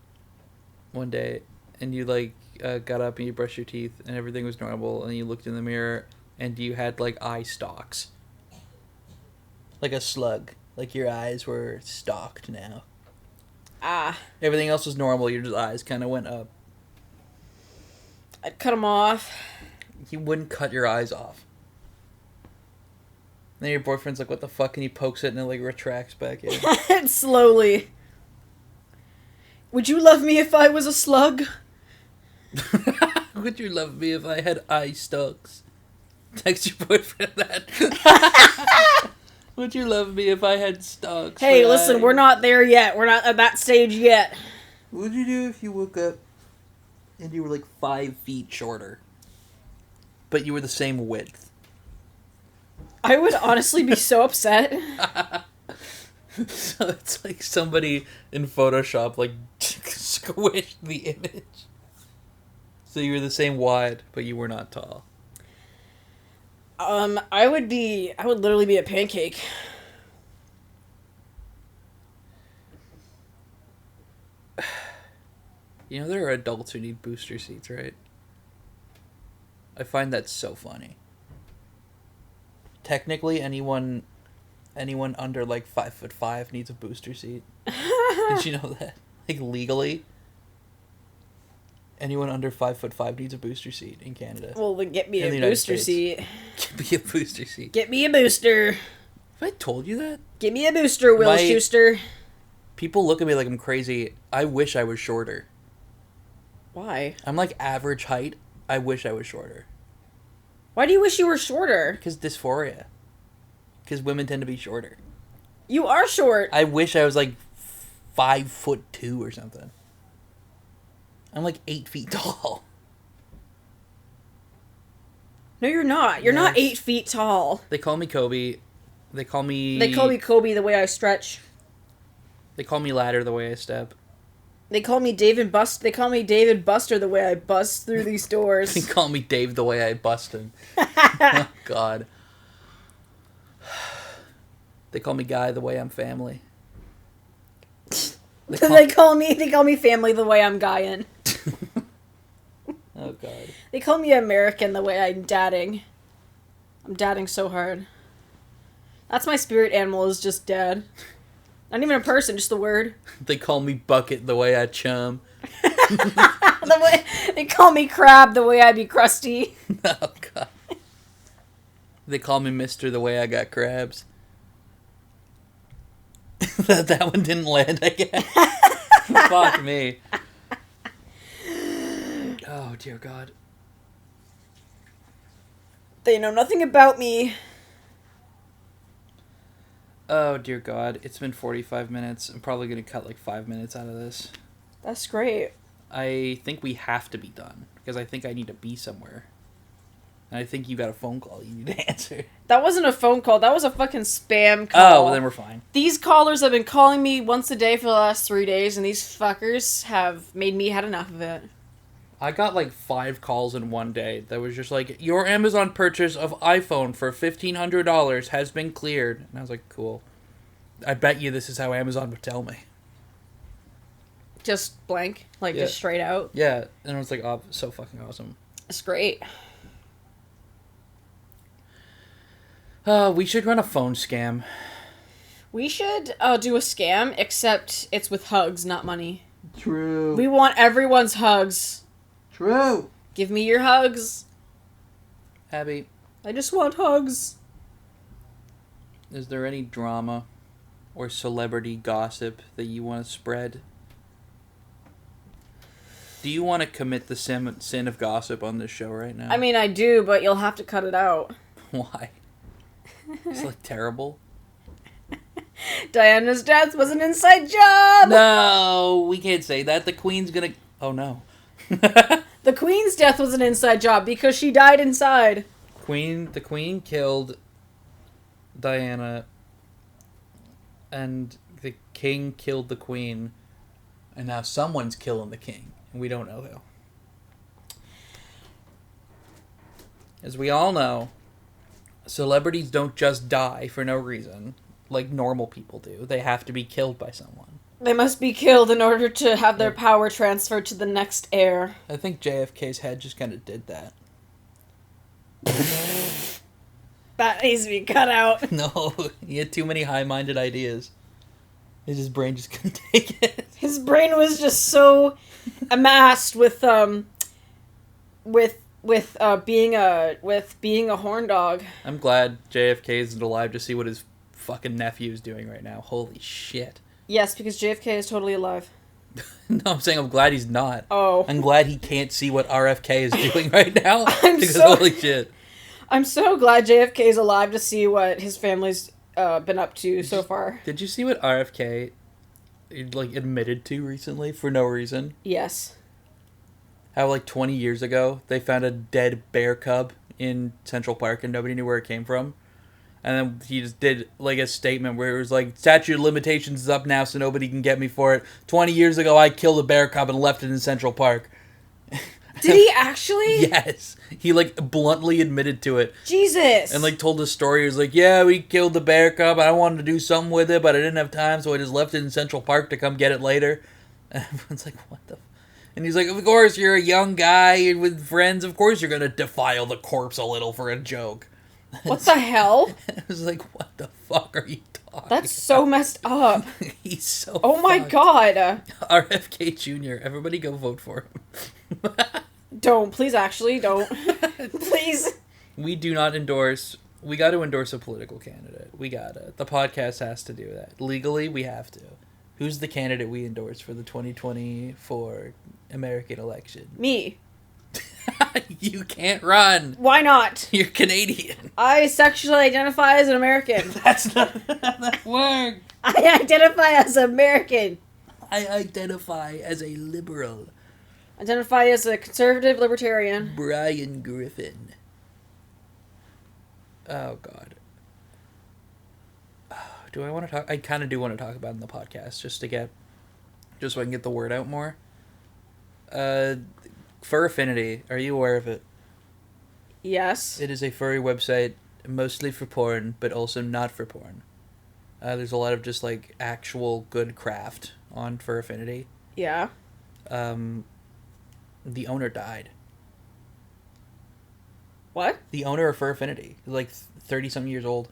one day and you got up and you brushed your teeth and everything was normal and you looked in the mirror and you had eye stalks? Like a slug. Like your eyes were stalked now. Ah. Everything else was normal, your just eyes kind of went up. I'd cut them off. You wouldn't cut your eyes off. Then your boyfriend's like, what the fuck? And he pokes it and it retracts back in. Slowly. Would you love me if I was a slug? Would you love me if I had eye stalks? Text your boyfriend that. Would you love me if I had stalks? Hey, listen, we're not there yet. We're not at that stage yet. What would you do if you woke up and you were 5 feet shorter, but you were the same width? I would honestly be so upset. So it's like somebody in Photoshop squished the image. So you were the same wide, but you were not tall. I would literally be a pancake. You know there are adults who need booster seats, right? I find that so funny. Technically, anyone under 5'5" needs a booster seat. Did you know that? Legally, anyone under 5'5" needs a booster seat in Canada. Well, then get me a booster seat. Get me a booster seat. Get me a booster. Have I told you that? Give me a booster, Will Schuster. People look at me like I'm crazy. I wish I was shorter. Why? I'm average height. I wish I was shorter. Why do you wish you were shorter? Because dysphoria. Because women tend to be shorter. You are short. I wish I was 5'2" or something. I'm 8 feet tall. No, you're not. You're not 8 feet tall. They call me Kobe. They call me Kobe the way I stretch. They call me Ladder the way I step. They call me David Buster the way I bust through these doors. They call me Dave the way I bust him. Oh, God. They call me Guy the way I'm family. They call me family the way I'm Guyan. Oh, God. They call me American the way I'm dadding. I'm dadding so hard. That's my spirit animal, is just dad. Not even a person, just the word. They call me Bucket the way I chum. They call me Crab the way I be crusty. Oh, God. They call me Mister the way I got crabs. That one didn't land, I guess. Fuck me. Oh, dear God. They know nothing about me. Oh, dear God. It's been 45 minutes. I'm probably going to cut 5 minutes out of this. That's great. I think we have to be done, because I think I need to be somewhere. And I think you got a phone call you need to answer. That wasn't a phone call. That was a fucking spam call. Oh, well, then we're fine. These callers have been calling me once a day for the last 3 days, and these fuckers have made me had enough of it. I got 5 calls in one day that was just your Amazon purchase of iPhone for $1,500 has been cleared. And I was like, cool. I bet you this is how Amazon would tell me. Just blank? Just straight out? Yeah, and I was like, oh, so fucking awesome. It's great. We should run a phone scam. We should do a scam, except it's with hugs, not money. True. We want everyone's hugs. True. Give me your hugs. Abby, I just want hugs. Is there any drama or celebrity gossip that you want to spread? Do you want to commit the sin of gossip on this show right now? I mean, I do, but you'll have to cut it out. Why? It's like terrible. Diana's death was an inside job! No, we can't say that. The Queen's gonna... Oh, no. The Queen's death was an inside job because she died inside. The Queen killed Diana, and the King killed the Queen, and now someone's killing the King, and we don't know who. As we all know, celebrities don't just die for no reason, like normal people do. They have to be killed by someone. They must be killed in order to have their power transferred to the next heir. I think JFK's head just kind of did that. That needs to be cut out. No, he had too many high-minded ideas. His brain just couldn't take it. His brain was just so amassed with being a horn dog. I'm glad JFK isn't alive to see what his fucking nephew is doing right now. Holy shit. Yes, because JFK is totally alive. No, I'm saying I'm glad he's not. Oh. I'm glad he can't see what RFK is doing right now. Because holy shit. I'm so glad JFK is alive to see what his family's been up to so far. Did you see what RFK admitted to recently for no reason? Yes. How 20 years ago they found a dead bear cub in Central Park and nobody knew where it came from. And then he just did a statement where it was like, statute of limitations is up now so nobody can get me for it. 20 years ago I killed a bear cub and left it in Central Park. Did he actually? Yes. He bluntly admitted to it. Jesus. And told the story. He was like, yeah, we killed the bear cub. I wanted to do something with it, but I didn't have time, so I just left it in Central Park to come get it later. And everyone's like, what the... And he's like, of course, you're a young guy with friends. Of course you're going to defile the corpse a little for a joke. What the hell? I was like, what the fuck are you talking That's so messed up. He's so Oh my god. RFK Jr., everybody go vote for him. Don't. Please, actually, don't. Please. We do not endorse... We got to endorse a political candidate. We got to. The podcast has to do that. Legally, we have to. Who's the candidate we endorse for the 2024 American election? Me. You can't run. Why not? You're Canadian. I sexually identify as an American. That's not how that works. I identify as American. I identify as a liberal. Identify as a conservative libertarian. Brian Griffin. Oh, God. Do I want to talk? I kind of do want to talk about it in the podcast, just so I can get the word out more. Fur Affinity. Are you aware of it? Yes. It is a furry website, mostly for porn, but also not for porn. There's a lot of just actual good craft on Fur Affinity. Yeah. The owner died. What? The owner of Fur Affinity, 30-something years old.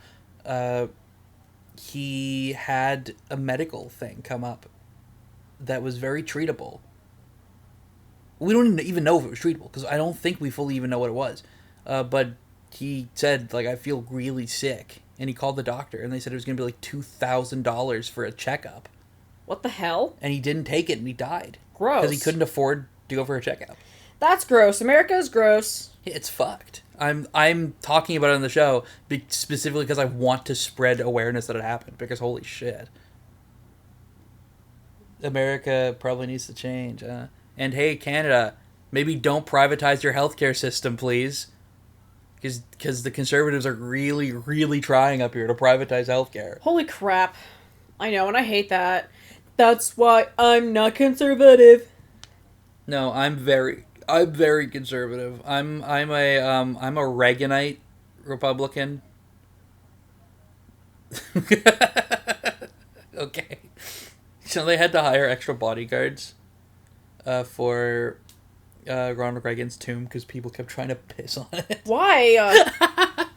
He had a medical thing come up that was very treatable. We don't even know if it was treatable, because I don't think we fully even know what it was. But he said, I feel really sick. And he called the doctor, and they said it was going to be $2,000 for a checkup. What the hell? And he didn't take it, and he died. Gross. Because he couldn't afford to go for a checkup. That's gross. America is gross. It's fucked. I'm talking about it on the show specifically because I want to spread awareness that it happened, because holy shit. America probably needs to change. And hey, Canada, maybe don't privatize your healthcare system, please. Because the conservatives are really, really trying up here to privatize healthcare. Holy crap. I know, and I hate that. That's why I'm not conservative. No, I'm very conservative. I'm a Reaganite Republican. Okay. So they had to hire extra bodyguards for Ronald Reagan's tomb because people kept trying to piss on it. Why?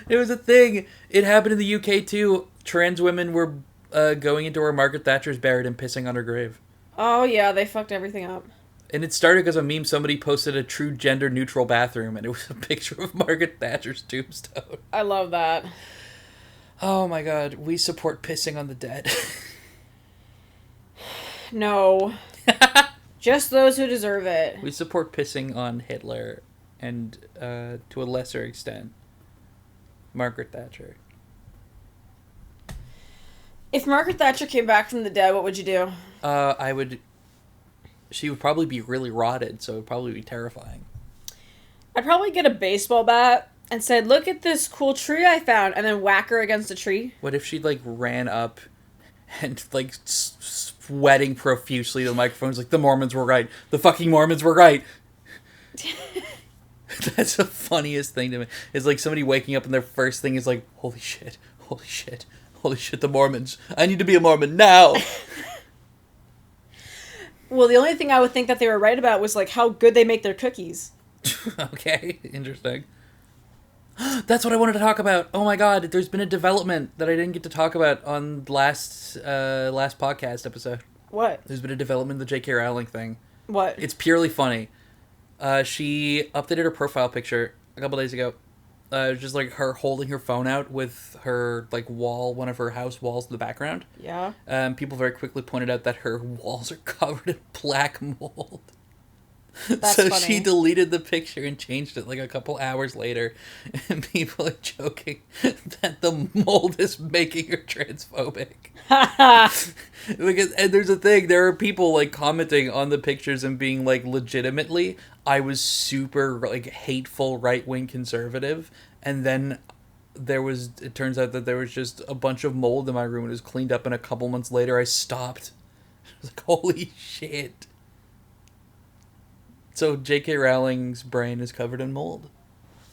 It was a thing. It happened in the UK too. Trans women were going into where Margaret Thatcher's buried and pissing on her grave. Oh yeah, they fucked everything up. And it started because a meme somebody posted a true gender-neutral bathroom, and it was a picture of Margaret Thatcher's tombstone. I love that. Oh my god, we support pissing on the dead. No. Just those who deserve it. We support pissing on Hitler and, to a lesser extent, Margaret Thatcher. If Margaret Thatcher came back from the dead, what would you do? She would probably be really rotted, so it would probably be terrifying. I'd probably get a baseball bat and said, look at this cool tree I found, and then whack her against a tree. What if she, like, ran up and, like, sweating profusely to the microphones, like, the Mormons were right. The fucking Mormons were right. That's the funniest thing to me. It's like somebody waking up and their first thing is like, holy shit, holy shit, holy shit, the Mormons. I need to be a Mormon now. Well, the only thing I would think that they were right about was, like, how good they make their cookies. Okay, interesting. That's what I wanted to talk about. Oh my god, there's been a development that I didn't get to talk about on last podcast episode. What? There's been a development in the J.K. Rowling thing. What? It's purely funny. She updated her profile picture a couple days ago. It was just like her holding her phone out with her like wall, one of her house walls in the background. Yeah. People very quickly pointed out that her walls are covered in black mold. That's so funny. she deleted the picture and changed it like a couple hours later, and people are joking that the mold is making her transphobic. And there's a thing, there are people like commenting on the pictures and being like, legitimately, I was super like hateful right-wing conservative, and then it turns out that there was just a bunch of mold in my room and it was cleaned up, and a couple months later I stopped. I was like, holy shit. So J.K. Rowling's brain is covered in mold.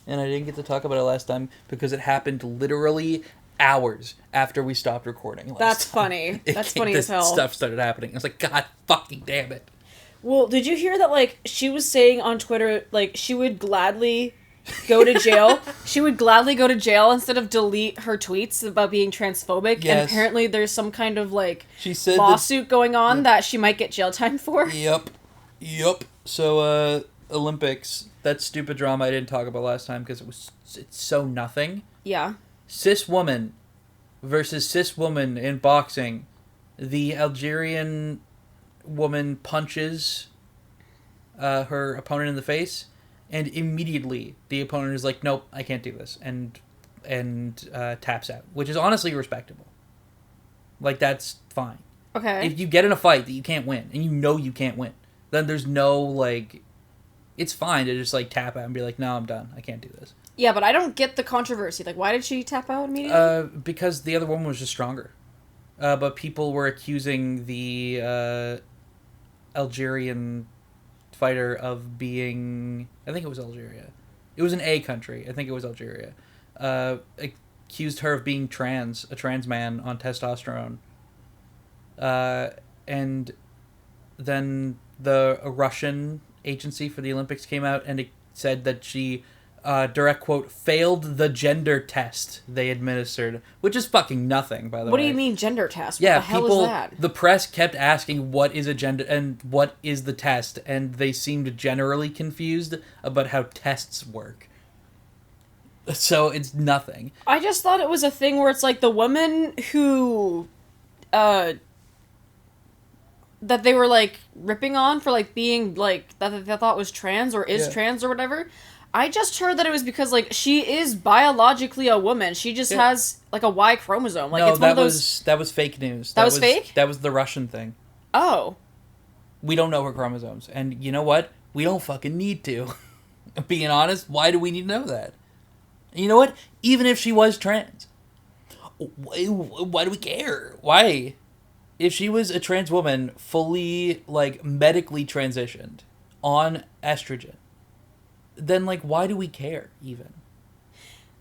And I didn't get to talk about it last time because it happened literally hours after we stopped recording That's funny. That's funny as hell. Stuff started happening. I was like, God fucking damn it. Well, did you hear that, like, she was saying on Twitter, like, she would gladly go to jail? She would gladly go to jail instead of delete her tweets about being transphobic. Yes. And apparently there's some kind of, like, She said lawsuit going on that she might get jail time for. Yep. So, Olympics, that stupid drama I didn't talk about last time because it's so nothing. Yeah. Cis woman versus cis woman in boxing. The Algerian woman punches her opponent in the face, and immediately the opponent is like, nope, I can't do this, and taps out, which is honestly respectable. Like, that's fine. Okay. If you get in a fight that you can't win, and you know you can't win, then there's no, like, it's fine to just, like, tap out and be like, no, I'm done. I can't do this. Yeah, but I don't get the controversy. Like, why did she tap out immediately? Because the other woman was just stronger. But people were accusing the Algerian fighter of being... I think it was Algeria. It was an A country. I think it was Algeria. Accused her of being a trans man on testosterone. And then the Russian agency for the Olympics came out and it said that she, direct quote, failed the gender test they administered, which is fucking nothing, by the way. What do you mean gender test? What Yeah, the hell is that? The press kept asking what is a gender and what is the test, and they seemed generally confused about how tests work. So it's nothing. I just thought it was a thing where it's like the woman who, that they were, like, ripping on for, like, being, like, that they thought was trans or is trans or whatever. I just heard that it was because, like, she is biologically a woman. She just has, like, a Y chromosome. Like, No, it's one of those... that was fake news. That was fake? That was the Russian thing. Oh. We don't know her chromosomes. And you know what? We don't fucking need to. Being honest, why do we need to know that? And you know what? Even if she was trans, why do we care? Why? If she was a trans woman, fully, like, medically transitioned on estrogen, then, like, why do we care, even?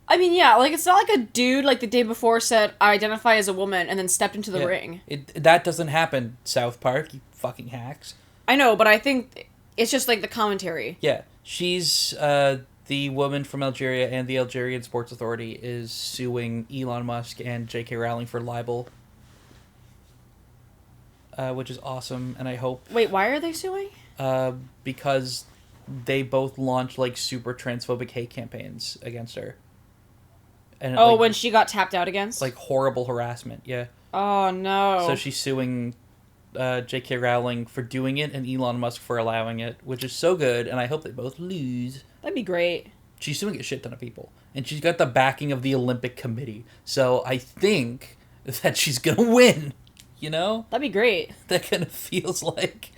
I mean, yeah, like, it's not like a dude, like, the day before said, I identify as a woman, and then stepped into the ring. That doesn't happen, South Park, you fucking hacks. I know, but I think it's just, like, the commentary. Yeah, she's, the woman from Algeria, and the Algerian Sports Authority is suing Elon Musk and J.K. Rowling for libel. Which is awesome, and I hope... Wait, why are they suing? because they both launched like super transphobic hate campaigns against her. And when she got tapped out against? Like horrible harassment, yeah. Oh, no. So she's suing J.K. Rowling for doing it and Elon Musk for allowing it, which is so good, and I hope they both lose. That'd be great. She's suing a shit ton of people, and she's got the backing of the Olympic Committee, so I think that she's gonna win, you know? That'd be great. That kind of feels like,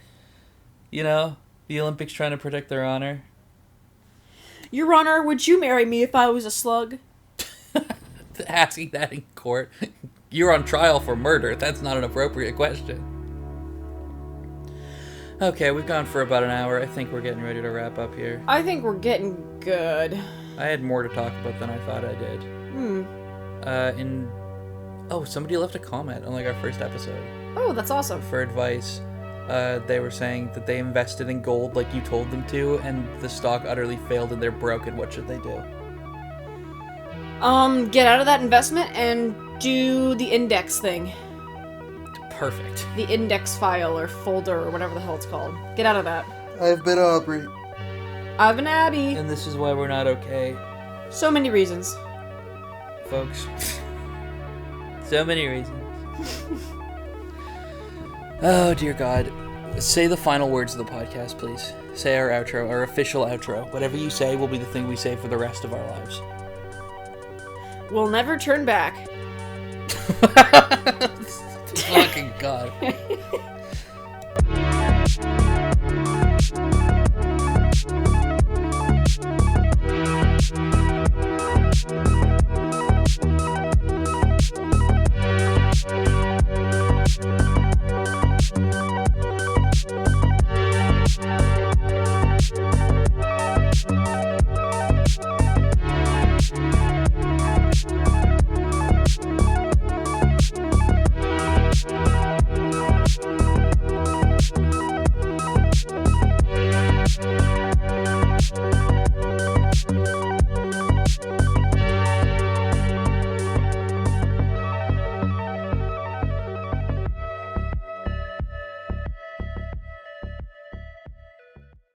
you know, the Olympics trying to protect their honor. Your Honor, would you marry me if I was a slug? Asking that in court. You're on trial for murder. That's not an appropriate question. Okay, we've gone for about an hour. I think we're getting ready to wrap up here. I think we're getting good. I had more to talk about than I thought I did. Somebody left a comment on like our first episode. Oh, that's awesome. For advice. They were saying that they invested in gold like you told them to, and the stock utterly failed and they're broken. What should they do? Get out of that investment and do the index thing. Perfect. The index file or folder or whatever the hell it's called. Get out of that. I've been Aubrey. I've been Abby. And this is why we're not okay. So many reasons. Folks. So many reasons. Oh, dear God. Say the final words of the podcast, please. Say our outro, our official outro. Whatever you say will be the thing we say for the rest of our lives. We'll never turn back. Fucking God.